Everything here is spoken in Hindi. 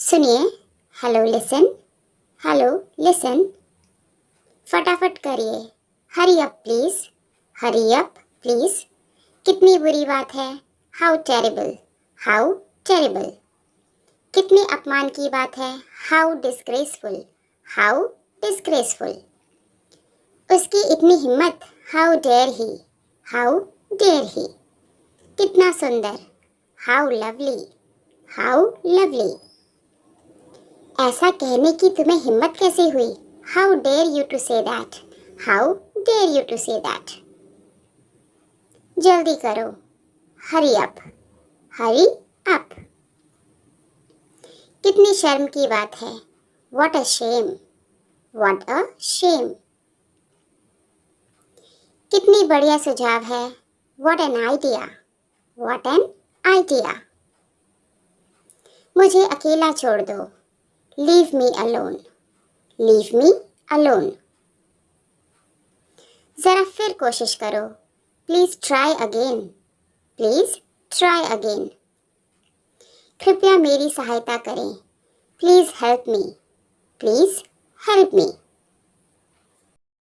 सुनिए। Hello listen. फटाफट करिए। Hurry up please. कितनी बुरी बात है। How terrible. कितने अपमान की बात है। How disgraceful. उसकी इतनी हिम्मत। How dare he. कितना सुंदर। How lovely. ऐसा कहने की तुम्हें हिम्मत कैसे हुई। How dare you to say that. जल्दी करो। Hurry up. कितनी शर्म की बात है। What a shame. कितनी बढ़िया सुझाव है। What an idea. मुझे अकेला छोड़ दो। Leave me alone. जरा फिर कोशिश करो। Please try again. कृपया मेरी सहायता करें। Please help me.